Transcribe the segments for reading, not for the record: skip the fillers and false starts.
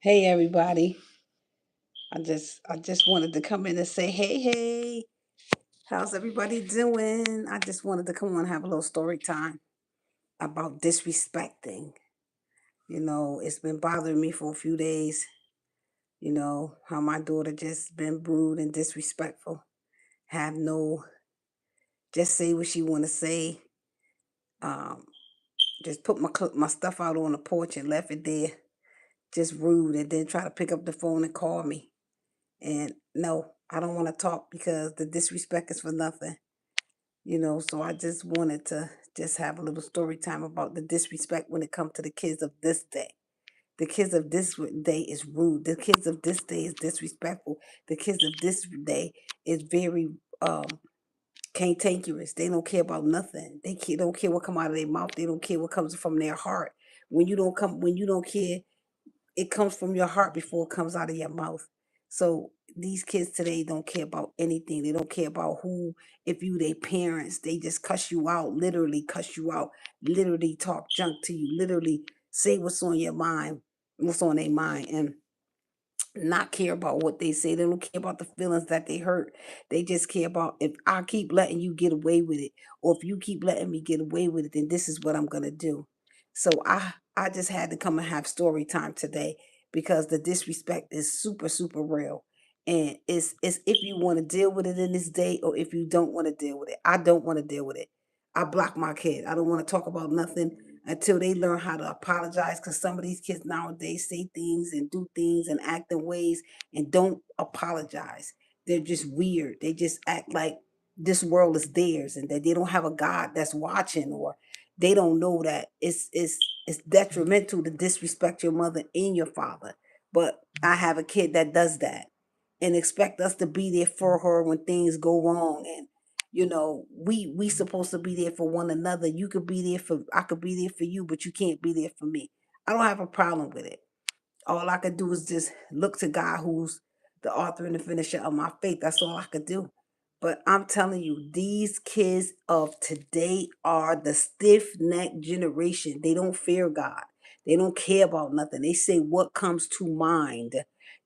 Hey everybody. I just wanted to come in and say, hey, how's everybody doing? I just wanted to come on and have a little story time about disrespecting. It's been bothering me for a few days, how my daughter just been rude and disrespectful. Have no just say what she wanna say. Um, just put my stuff out on the porch and left it there. Just rude and then try to pick up the phone and call me. And no, I don't want to talk because the disrespect is for nothing, So I just wanted to just have a little story time about the disrespect when it comes to the kids of this day. The kids of this day is rude. The kids of this day is disrespectful. The kids of this day is very um cantankerous. They don't care about nothing. Don't care what come out of their mouth. They don't care what comes from their heart. When you don't care, it comes from your heart before it comes out of your mouth. So these kids today don't care about anything. They don't care about who, if you their parents, they just cuss you out, literally cuss you out, literally talk junk to you, literally say what's on your mind, what's on their mind, and not care about what they say. They don't care about the feelings that they hurt. They just care about if I keep letting you get away with it, or if you keep letting me get away with it, then this is what I'm gonna do. So I just had to come and have story time today because the disrespect is super super real. And it's if you want to deal with it in this day or if you don't want to deal with it. I don't want to deal with it. I block my kid. I don't want to talk about nothing until they learn how to apologize because some of these kids nowadays say things and do things and act in ways and don't apologize. They're just weird. They just act like this world is theirs and that they don't have a God that's watching, or they don't know that it's detrimental to disrespect your mother and your father. But I have a kid that does that and expect us to be there for her when things go wrong. And we supposed to be there for one another. You could be there for I could be there for you, but you can't be there for me. I don't have a problem with it. All I could do is just look to God, who's the author and the finisher of my faith. That's all I could do. But I'm telling you, these kids of today are the stiff necked generation. They don't fear God. They don't care about nothing. They say what comes to mind.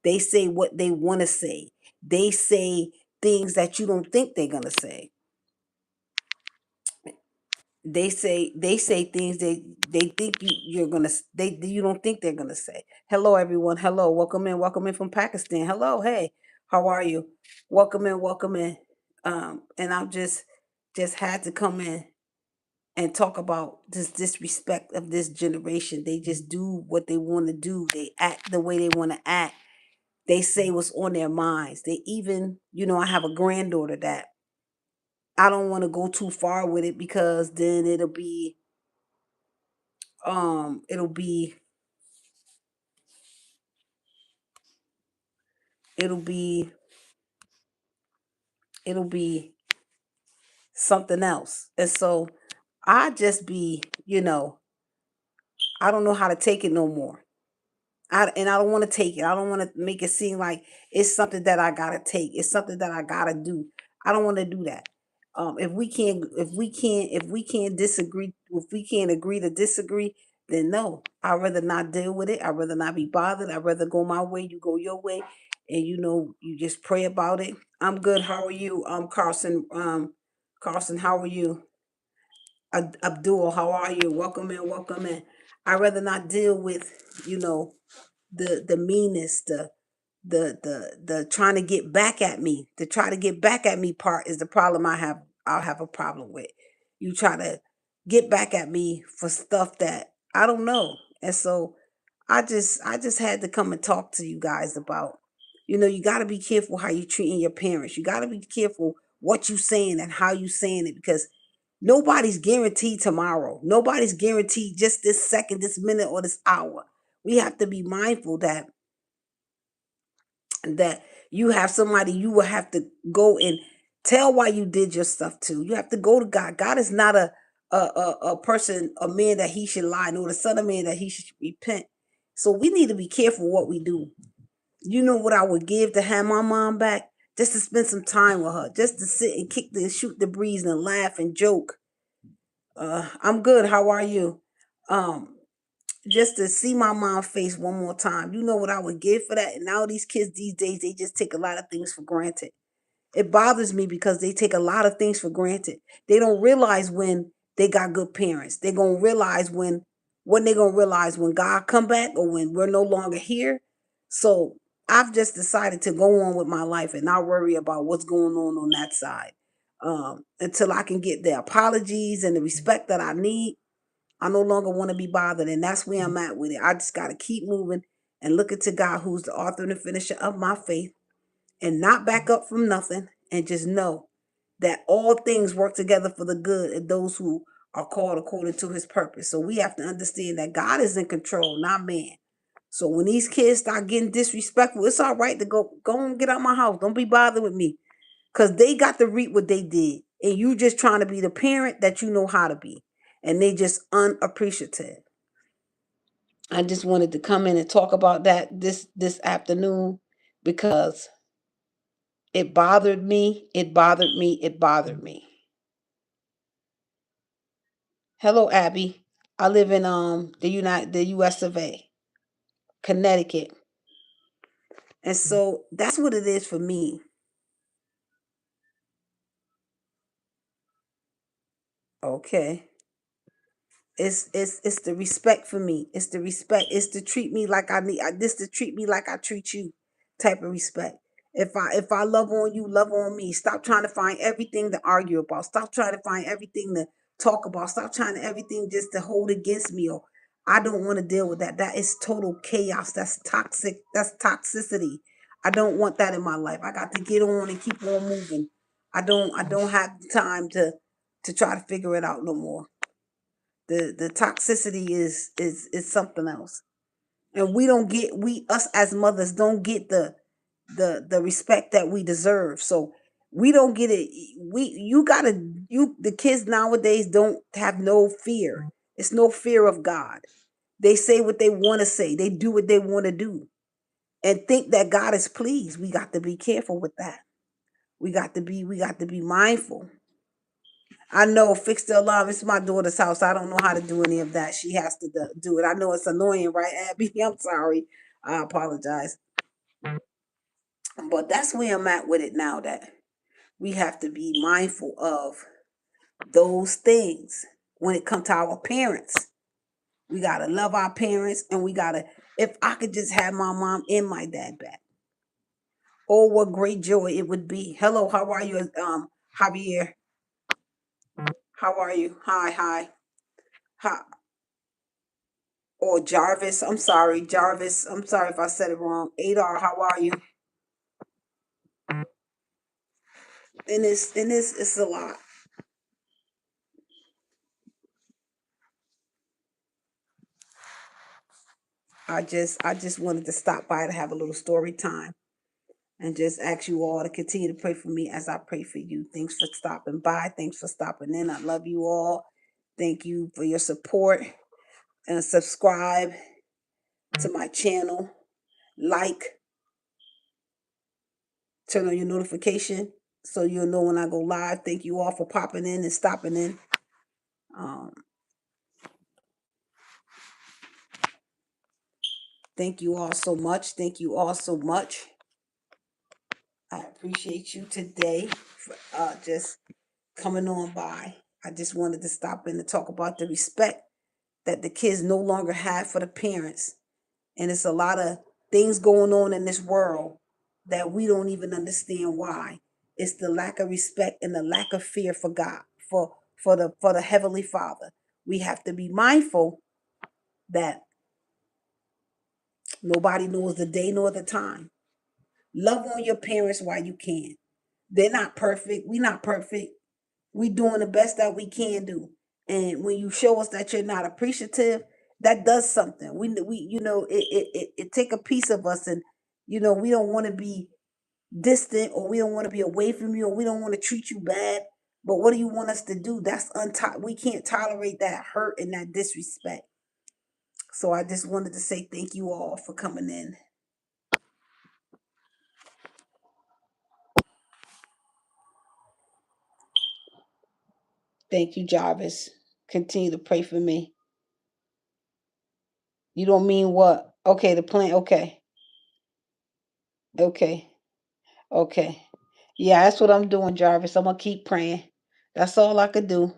They say what they want to say. They say things that you don't think they're gonna say. They say things they think you're gonna they you don't think they're gonna say. Hello everyone. Hello, welcome in from Pakistan. Hello, hey, how are you? Welcome in. And I've just had to come in and talk about this disrespect of this generation. They just do what they want to do. They act the way they want to act. They say what's on their minds. They even, I have a granddaughter that I don't want to go too far with it because then um it'll be it'll be it'll be something else. And so I just be, I don't know how to take it no more. I don't want to take it. I don't want to make it seem like it's something that I gotta take. It's something that I gotta do. I don't want to do that. If we can't disagree, if we can't agree to disagree, then no. I'd rather not deal with it. I'd rather not be bothered. I'd rather go my way, you go your way, and you just pray about it. I'm good. How are you? Carson. Carson, how are you? Abdul, how are you? Welcome in, welcome in. I'd rather not deal with, the meanness, the trying to get back at me. The try to get back at me part is the problem I'll have a problem with. You try to get back at me for stuff that I don't know. And so I just had to come and talk to you guys about, you gotta be careful how you treating your parents. You gotta be careful what you saying and how you saying it because nobody's guaranteed tomorrow. Nobody's guaranteed just this second, this minute, or this hour. We have to be mindful that you have somebody you will have to go and tell why you did your stuff to. You have to go to God. God is not a person, a man that he should lie, nor the son of man that he should repent. So we need to be careful what we do. You know what I would give to have my mom back? Just to spend some time with her, just to sit and kick the shoot the breeze and laugh and joke. I'm good. How are you? Um, just to see my mom's face one more time. You know what I would give for that? And now these kids these days, they just take a lot of things for granted. It bothers me because they take a lot of things for granted. They don't realize when they got good parents. They're gonna realize when they're gonna realize when God come back or when we're no longer here. So I've just decided to go on with my life and not worry about what's going on that side. Until I can get the apologies and the respect that I need. I no longer want to be bothered, and that's where I'm at with it. I just gotta keep moving and look to God, who's the author and the finisher of my faith, and not back up from nothing, and just know that all things work together for the good of those who are called according to his purpose. So we have to understand that God is in control, not man. So when these kids start getting disrespectful, it's all right to go and get out my house. Don't be bothered with me. Cause they got to reap what they did. And you just trying to be the parent that you know how to be. And they just unappreciative. I just wanted to come in and talk about that this afternoon because it bothered me. It bothered me. It bothered me. Hello, Abby. I live in the US of A, Connecticut. And so that's what it is for me. Okay. It's the respect for me. It's the respect. It's to treat me like I need. This to treat me like I treat you, type of respect. If I love on you, love on me. Stop trying to find everything to argue about. Stop trying to find everything to talk about. Stop trying to everything just to hold against me. Or I don't want to deal with that. That is total chaos. That's toxic. That's toxicity. I don't want that in my life. I got to get on and keep on moving. I don't have time to try to figure it out no more. The toxicity is something else, and we don't get we us as mothers don't get the respect that we deserve. So we don't get it. We you gotta you the kids nowadays don't have no fear. It's no fear of God. They say what they want to say. They do what they want to do, and think that God is pleased. We got to be careful with that. We got to be mindful. I know, fix the alarm. It's my daughter's house. I don't know how to do any of that. She has to do it. I know it's annoying, right, Abby? I'm sorry. I apologize. But that's where I'm at with it now, that we have to be mindful of those things when it comes to our parents. We got to love our parents, and we got to, if I could just have my mom and my dad back, oh, what great joy it would be. Hello, how are you, Javier? How are you? Hi, hi. Hi. Or Jarvis. I'm sorry, Jarvis. I'm sorry if I said it wrong. Adar, how are you? And it's a lot. I just wanted to stop by to have a little story time and just ask you all to continue to pray for me as I pray for you. Thanks for stopping by. Thanks for stopping in. I love you all. Thank you for your support, and subscribe to my channel. Like, turn on your notification so you'll know when I go live. Thank you all for popping in and stopping in. Um, Thank you all so much. Thank you all so much. I appreciate you today for just coming on by. I just wanted to stop in to talk about the respect that the kids no longer have for the parents. And it's a lot of things going on in this world that we don't even understand why. It's the lack of respect and the lack of fear for God, for the Heavenly Father. We have to be mindful that nobody knows the day nor the time. Love on your parents while you can. They're not perfect. We're not perfect. We doing the best that we can do. And when you show us that you're not appreciative, that does something. We it take a piece of us, and we don't want to be distant, or we don't want to be away from you, or we don't want to treat you bad. But what do you want us to do? We can't tolerate that hurt and that disrespect. So I just wanted to say thank you all for coming in. Thank you, Jarvis. Continue to pray for me. You don't mean what? Okay, the plan. Okay. Okay. Okay. Yeah, that's what I'm doing, Jarvis. I'm gonna keep praying. That's all I could do.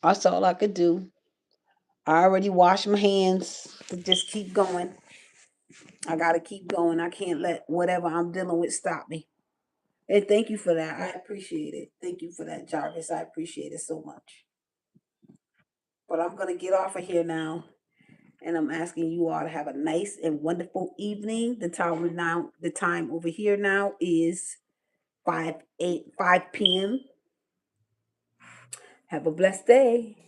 That's all I could do. I already washed my hands to just keep going. I gotta keep going. I can't let whatever I'm dealing with stop me. And thank you for that. I appreciate it. Thank you for that, Jarvis. I appreciate it so much. But I'm gonna get off of here now. And I'm asking you all to have a nice and wonderful evening. The time over here now is 5 p.m. Have a blessed day.